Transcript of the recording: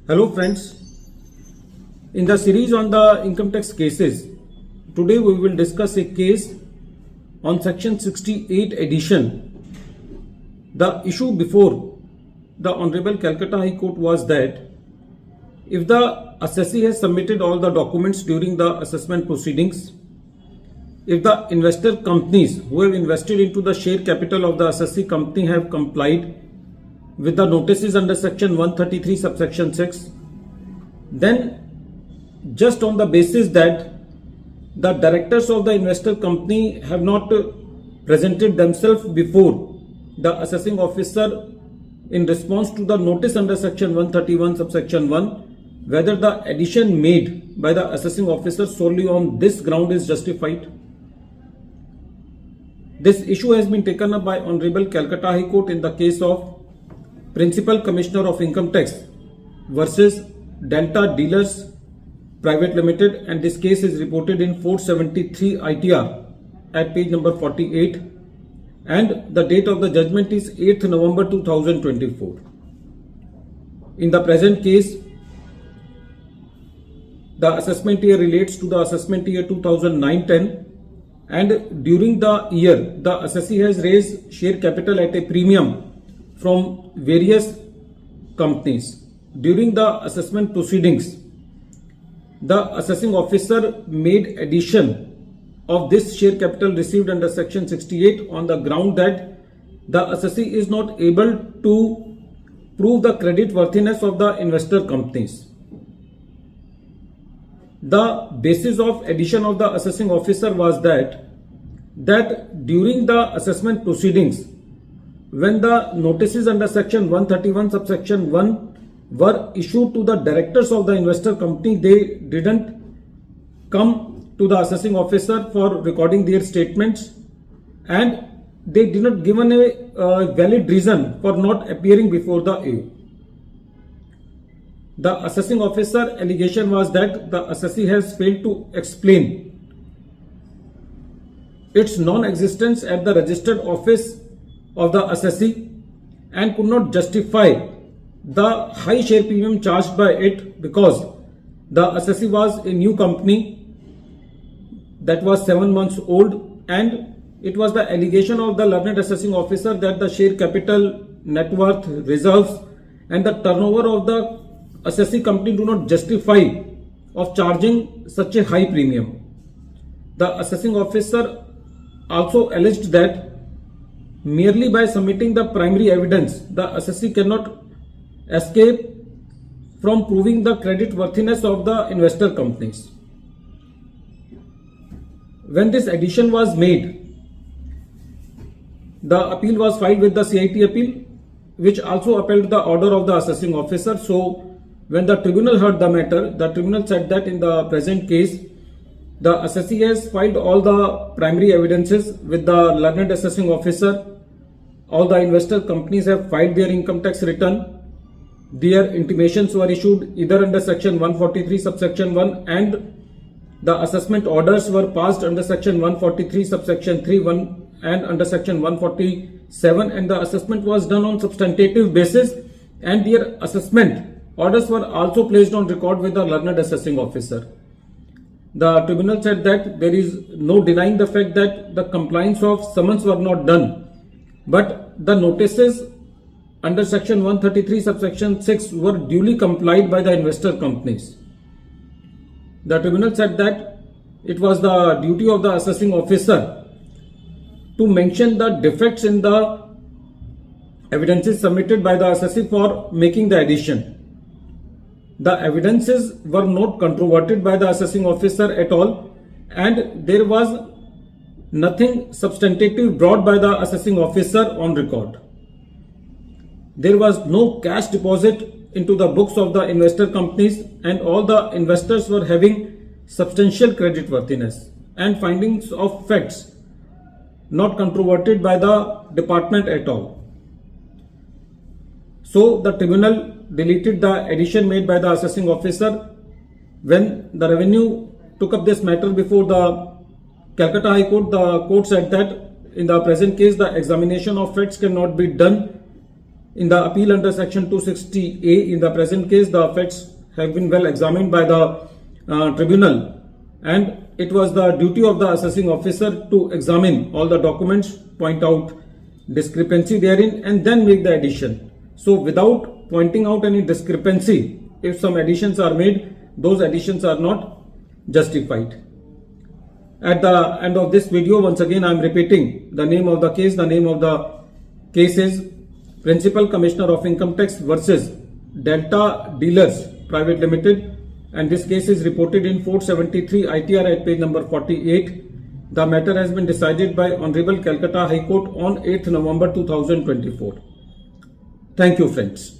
Hello friends, in the series on the income tax cases, today we will discuss a case on section 68 addition. The issue before the Honorable Calcutta High Court was that if the assessee has submitted all the documents during the assessment proceedings, if the investor companies who have invested into the share capital of the assessee company have complied with the notices under section 133 subsection 6, then just on the basis that the directors of the investor company have not presented themselves before the assessing officer in response to the notice under section 131 subsection 1, whether the addition made by the assessing officer solely on this ground is justified. This issue has been taken up by Honorable Calcutta High Court in the case of Principal Commissioner of Income Tax versus Delta Dealers Private Limited, and this case is reported in 473 ITR at page number 48, and the date of the judgment is 8th November 2024. In the present case, the assessment year relates to the assessment year 2009-10, and during the year the assessee has raised share capital at a premium from various companies. During the assessment proceedings, the assessing officer made addition of this share capital received under section 68 on the ground that the assessee is not able to prove the credit worthiness of the investor companies. The basis of addition of the assessing officer was that during the assessment proceedings, when the notices under section 131 subsection 1 were issued to the directors of the investor company, they didn't come to the assessing officer for recording their statements, and they did not give a valid reason for not appearing before the AO. The assessing officer allegation was that the assessee has failed to explain its non-existence at the registered office of the assessee and could not justify the high share premium charged by it because the assessee was a new company that was 7 months old, and it was the allegation of the learned assessing officer that the share capital, net worth, reserves and the turnover of the assessee company do not justify of charging such a high premium. The assessing officer also alleged that merely by submitting the primary evidence, the assessee cannot escape from proving the credit worthiness of the investor companies. When this addition was made, the appeal was filed with the CIT appeal, which also upheld the order of the assessing officer. So when the tribunal heard the matter, the tribunal said that in the present case, the assessee has filed all the primary evidences with the learned assessing officer. All the investor companies have filed their income tax return. Their intimations were issued either under section 143 subsection 1, and the assessment orders were passed under section 143 subsection 3 1 and under section 147, and the assessment was done on substantive basis, and their assessment orders were also placed on record with the learned assessing officer. The tribunal said that there is no denying the fact that the compliance of summons were not done, but the notices under section 133 subsection 6 were duly complied by the investor companies. The tribunal said that it was the duty of the assessing officer to mention the defects in the evidences submitted by the assessee for making the addition. The evidences were not controverted by the assessing officer at all, and there was nothing substantive brought by the assessing officer on record. There was no cash deposit into the books of the investor companies, and all the investors were having substantial credit worthiness, and findings of facts not controverted by the department at all. So the tribunal deleted the addition made by the assessing officer. When the revenue took up this matter before the Calcutta High Court, the court said that in the present case the examination of facts cannot be done In the appeal under section 260A, in the present case, the facts have been well examined by the tribunal, and it was the duty of the assessing officer to examine all the documents, point out discrepancy therein, and then make the addition. So without pointing out any discrepancy, if some additions are made, those additions are not justified. At the end of this video, once again I am repeating the name of the case. The name of the case is Principal Commissioner of Income Tax versus Delta Dealers Private Limited, and this case is reported in 473 ITR at page number 48. The matter has been decided by Honorable Calcutta High Court on 8th November 2024. Thank you, friends.